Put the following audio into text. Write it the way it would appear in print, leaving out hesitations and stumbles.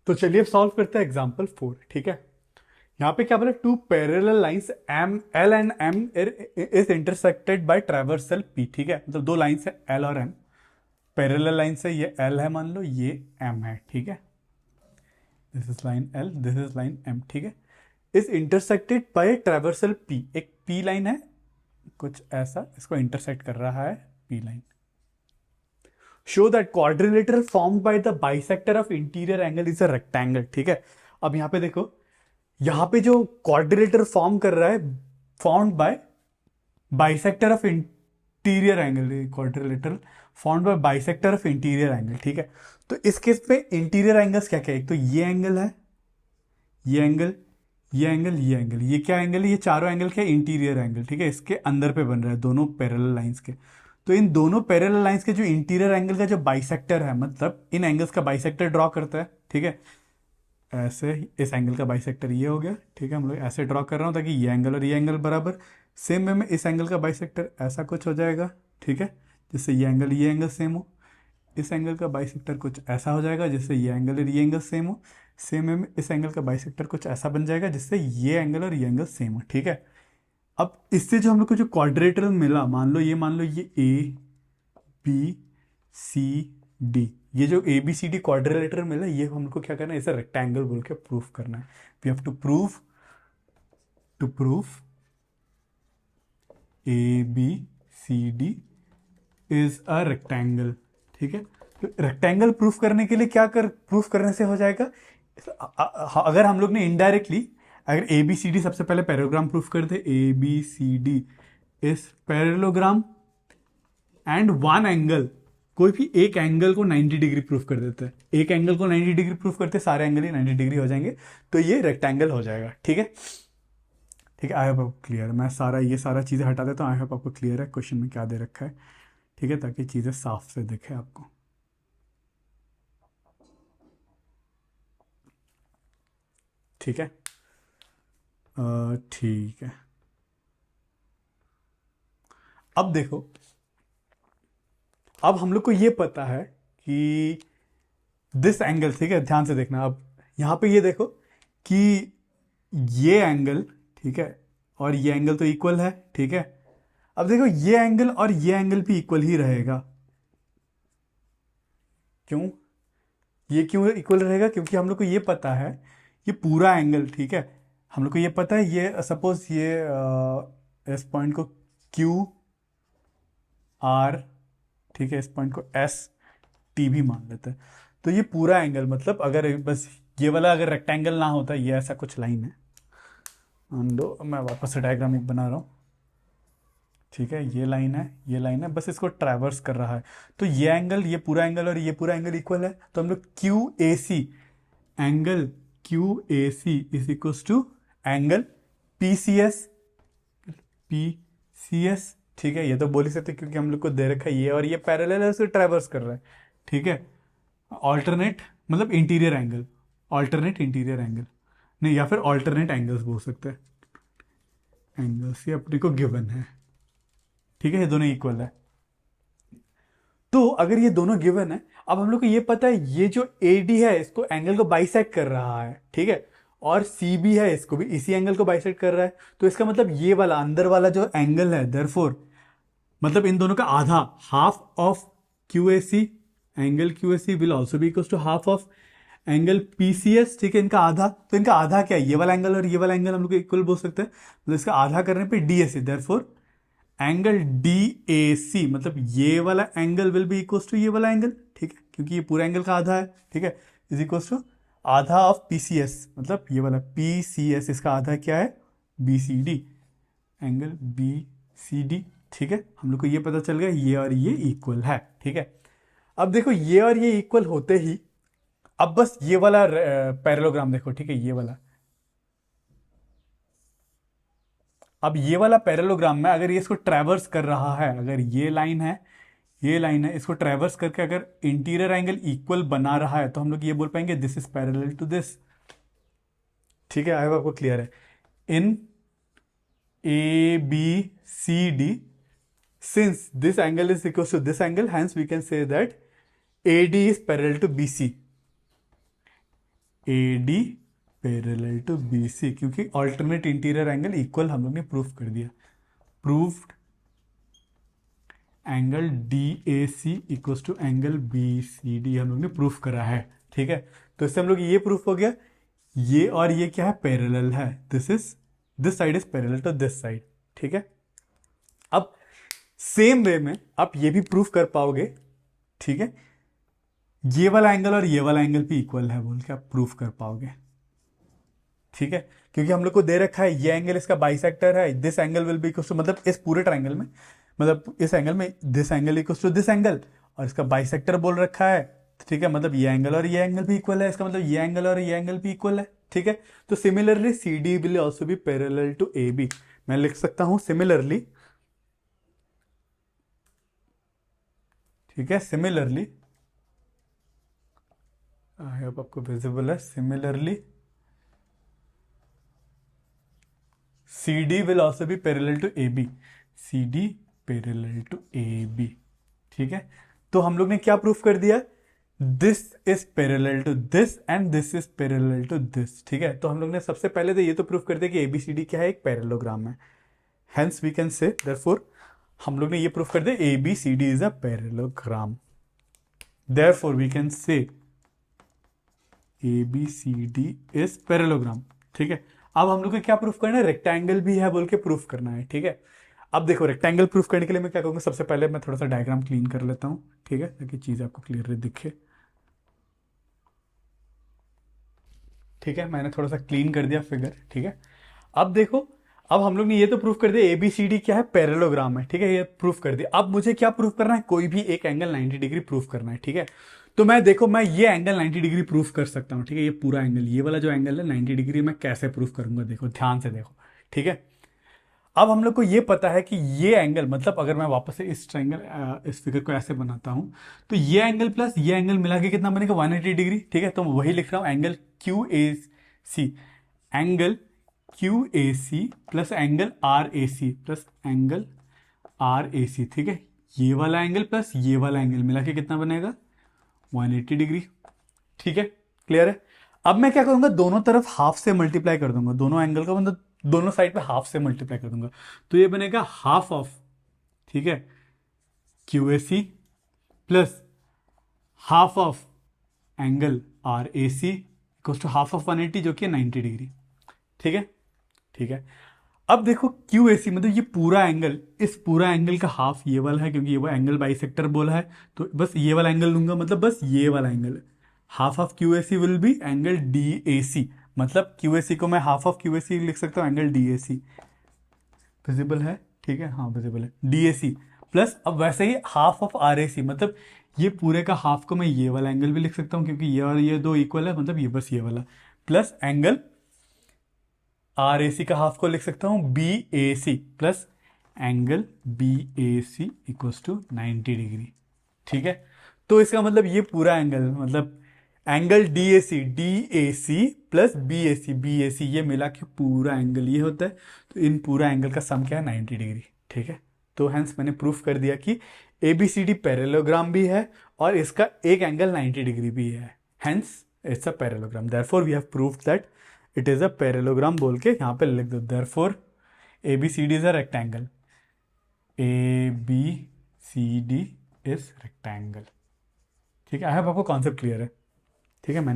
तो चलिए अब सॉल्व करते हैं एग्जाम्पल 4। ठीक है, यहाँ पे क्या बोला, two parallel lines M L and M is intersected by traversal P. ठीक है, मतलब दो लाइंस है एल और एम, पैरेलल लाइंस है, ये एल है मान लो, ये एम है। ठीक है, this is line L, this is line M. ठीक है, is intersected by traversal P, एक पी लाइन है कुछ ऐसा, इसको इंटरसेक्ट कर रहा है P line. Show that quadrilateral formed by the bisector of interior angle is a rectangle. ठीक है, अब यहां पे देखो, यहां पे जो क्वाड्रिलेटर फॉर्म कर रहा है, formed by bisector of interior angle, quadrilateral formed bye bisector of interior angle. ठीक है, तो इस केस पे इंटीरियर एंगल्स क्या क्या है, एक तो ये एंगल है, ये एंगल, ये एंगल, ये एंगल, ये क्या एंगल है, ये चारों एंगल क्या, इंटीरियर एंगल। ठीक है, इसके अंदर पे बन रहा है दोनों पैरेलल लाइंस के। तो इन दोनों पैरेलल लाइंस के जो इंटीरियर एंगल का जो बाइसेक्टर है, मतलब इन एंगल्स का बाइसेक्टर ड्रॉ करता है। ठीक है, ऐसे इस एंगल का बाइसेक्टर ये हो गया। ठीक है, हम लोग ऐसे ड्रॉ कर रहा हूँ ताकि ये एंगल और ये एंगल बराबर। सेम वे में इस एंगल का बाइसेक्टर ऐसा कुछ हो जाएगा। ठीक है, जिससे ये एंगल सेम हो। इस एंगल का बाइसेक्टर कुछ ऐसा हो जाएगा जिससे ये एंगल और ये एंगल सेम हो। सेम वे में इस एंगल का बाइसेक्टर कुछ ऐसा बन जाएगा जिससे ये एंगल और ये एंगल सेम हो। ठीक है, अब इससे जो हम लोग को जो क्वाड्रेटरल मिला, मान लो ये ए बी सी डी, ये जो A B C D quadrilateral मिला, ये हमको क्या करना है, इसे रेक्टेंगल बोल के प्रूफ करना है। We have to prove A B C D is a rectangle. ठीक है, तो रेक्टेंगल प्रूफ करने के लिए क्या कर प्रूफ करने से हो जाएगा, अगर हम लोग ने इनडायरेक्टली, अगर ए बी सी डी सबसे पहले पैरेललोग्राम प्रूफ कर दे, A B C D is parallelogram and one angle, कोई भी एक एंगल को 90 डिग्री प्रूफ कर देते हैं, एक एंगल को 90 डिग्री प्रूफ करते, सारे एंगल ही 90 डिग्री हो जाएंगे, तो ये रेक्टेंगल हो जाएगा। ठीक है, ठीक है, आई होप आपको क्लियर है। मैं सारा चीज़ें हटा देता हूँ। आई होप आपको क्लियर है क्वेश्चन में क्या दे रखा है। ठीक है, ताकि चीज़ें साफ से दिखे आपको। ठीक है, ठीक है, अब देखो, अब हम लोग को ये पता है कि दिस एंगल, ठीक है, ध्यान से देखना। अब यहाँ पे ये देखो कि ये एंगल, ठीक है, और ये एंगल तो इक्वल है। ठीक है, अब देखो ये एंगल और ये एंगल भी इक्वल ही रहेगा। क्यों, ये क्यों इक्वल रहेगा, क्योंकि हम लोग को ये पता है ये पूरा एंगल, ठीक है, हम लोग को ये पता है, ये सपोज ये इस पॉइंट को क्यू आर, ठीक है, इस पॉइंट को एस टी भी मान लेते हैं। तो ये पूरा एंगल, मतलब अगर बस ये वाला अगर रेक्टेंगल ना होता, ये ऐसा कुछ लाइन है, मान लो मैं वापस से डायग्राम एक बना रहा हूँ। ठीक है, ये लाइन है, ये लाइन है, बस इसको ट्रैवर्स कर रहा है। तो ये एंगल, ये पूरा एंगल और ये पूरा एंगल इक्वल है, तो हम लोग Q A C, angle Q A C is equal to angle P C S, P C S. ठीक है, ये तो बोल ही सकते क्योंकि हम लोग को दे रखा है ये और ये पैरेलल है, उसे ट्रैवर्स कर रहा है। ठीक है, ऑल्टरनेट मतलब interior angle, alternate interior angle नहीं, या फिर ऑल्टरनेट एंगल्स बोल सकते हैं। एंगल्स ये अपने को गिवन है। ठीक है, ये दोनों इक्वल है। तो अगर ये दोनों गिवन है, अब हम लोग को ये पता है ये जो ए डी है इसको एंगल को बाइसेक्ट कर रहा है। ठीक है, और सी बी है इसको भी इसी एंगल को बाइसेक्ट कर रहा है। तो इसका मतलब ये वाला अंदर वाला जो एंगल है, देयरफॉर मतलब इन दोनों का आधा, half of Q A C, angle Q A C will also be equal to half of angle P C S. ठीक है, इनका आधा, तो इनका आधा क्या है, ये वाला एंगल और ये वाला एंगल हम लोग इक्वल बोल सकते हैं, मतलब इसका आधा करने पे D A C, therefore angle D A C, मतलब ये वाला angle will be equal to ये वाला एंगल। ठीक है, क्योंकि ये पूरा एंगल का आधा है। ठीक है, इज इक्वल टू आधा ऑफ पी सी एस, मतलब ये वाला पी सी एस, इसका आधा क्या है, B C D, angle B C D. ठीक है, हम लोग को ये पता चल गया ये और ये इक्वल है। ठीक है, अब देखो ये और ये इक्वल होते ही, अब बस ये वाला पैरेललोग्राम देखो। ठीक है, ये वाला, अब ये वाला पैरेललोग्राम में अगर ये इसको ट्रैवर्स कर रहा है, अगर ये लाइन है, ये लाइन है, इसको ट्रैवर्स करके अगर इंटीरियर एंगल इक्वल बना रहा है, तो हम लोग ये बोल पाएंगे this is parallel to this. ठीक है, आई होप आपको क्लियर है। In A B C D, since this angle is equal to this angle, hence we can say that AD is parallel to BC. A D parallel to B C, क्योंकि alternate interior angle equal हम लोग ने proof कर दिया। Proved angle D A C equals to angle B C D हम लोग ने proof करा है। ठीक है, तो इससे हम लोग ये प्रूफ हो गया, ये और ये क्या है, पैरेलल है। This side is parallel to this side. ठीक है, अब सेम वे में आप ये भी प्रूफ कर पाओगे। ठीक है, ये वाला एंगल और ये वाला एंगल भी इक्वल है बोल के आप प्रूफ कर पाओगे। ठीक है, क्योंकि हम लोग को दे रखा है ये एंगल इसका बाइसेक्टर है, this angle will be equal to, मतलब इस पूरे ट्रायंगल में, मतलब इस एंगल में this angle equal to this angle, और इसका बाइसेक्टर बोल रखा है। ठीक है, मतलब ये एंगल और ये एंगल भी इक्वल है, इसका मतलब ये एंगल और ये एंगल भी इक्वल है। ठीक है, तो similarly C D will also be parallel to A B. मैं लिख सकता हूं सिमिलरली, ठीक है, सिमिलरली, आई होप आपको विजिबल है, similarly C D will also be parallel to A B, C D parallel to A B. ठीक है, तो हम लोग ने क्या प्रूफ कर दिया, this is parallel to this and this is parallel to this. ठीक है, तो हम लोग ने सबसे पहले तो ये तो प्रूफ कर दिया कि एबीसीडी क्या है, एक पैरेललोग्राम है। Hence we can say therefore हम लोग ने ये प्रूफ कर दिया ABCD is a parallelogram. Therefore we can say ABCD is parallelogram. ठीक है, अब हम लोग को क्या प्रूफ करना है, रेक्टेंगल भी है बोल के प्रूफ करना है। ठीक है, अब देखो रेक्टेंगल प्रूफ करने के लिए मैं क्या करूंगा, सबसे पहले मैं थोड़ा सा डायग्राम क्लीन कर लेता हूं। ठीक है, ताकि चीज आपको क्लियरली दिखे। ठीक है, मैंने थोड़ा सा क्लीन कर दिया फिगर। ठीक है, अब देखो, अब हम लोग ने ये तो प्रूफ कर दिया एबीसीडी क्या है, पैरेललोग्राम है। ठीक है, ये प्रूफ कर दिया। अब मुझे क्या प्रूफ करना है, कोई भी एक एंगल 90 डिग्री प्रूफ करना है। ठीक है, तो मैं देखो, मैं ये एंगल 90 डिग्री प्रूफ कर सकता हूँ। ठीक है, ये पूरा एंगल, ये वाला जो एंगल है 90 डिग्री, मैं कैसे प्रूफ करूंगा, देखो ध्यान से देखो। ठीक है, अब हम लोग को ये पता है कि ये एंगल, मतलब अगर मैं वापस से इस ट्रायंगल, इस फिगर को ऐसे बनाता हूं, तो ये एंगल प्लस ये एंगल मिला के कितना बनेगा, 180 डिग्री। ठीक है, तो मैं वही लिख रहा हूं, angle Q A C, angle Q A C plus angle R A C plus angle R A C. ठीक है, ये वाला एंगल प्लस ये वाला एंगल मिला के कितना बनेगा, 180 डिग्री। ठीक है, क्लियर है। अब मैं क्या करूंगा, दोनों तरफ हाफ से मल्टीप्लाई कर दूंगा, दोनों एंगल का मतलब दोनों साइड पे हाफ से मल्टीप्लाई कर दूंगा, तो ये बनेगा हाफ ऑफ, ठीक है, Q A C plus half of angle R A C equals to half of 180 जो कि है 90 डिग्री। ठीक है, ठीक है, अब देखो क्यू ए सी मतलब ये पूरा एंगल, इस पूरा एंगल का हाफ ये वाला है, क्योंकि ये वो एंगल बाइसेक्टर बोला है, तो बस ये वाला एंगल लूंगा, मतलब बस ये वाला angle, half of Q A C will be angle D A C, मतलब क्यू ए सी को मैं half of Q A C लिख सकता हूँ angle D A C. Visible है, ठीक है, हाँ विजिबल है, डी ए सी प्लस, अब वैसे ही half of are A C, मतलब ये पूरे का हाफ को मैं ये वाला एंगल भी लिख सकता हूँ, क्योंकि ये और ये दो इक्वल है, मतलब ये बस ये वाला, plus angle R A C का हाफ को लिख सकता हूं B A C plus angle B A C equals to 90 degree. ठीक है, तो इसका मतलब ये पूरा एंगल, मतलब angle D A C plus B A C ये मिला के पूरा एंगल ये होता है, तो इन पूरा एंगल का सम क्या है, 90 डिग्री। ठीक है, तो हेंस मैंने प्रूफ कर दिया कि A B C D parallelogram भी है और इसका एक एंगल 90 डिग्री भी है, hence it's a parallelogram. Therefore we have proved that it is a parallelogram बोल के यहाँ पे लिख दो। Therefore A B C D is a rectangle, A B C D is rectangle. ठीक है, आई होप आपको कॉन्सेप्ट क्लियर है। ठीक है, मैंने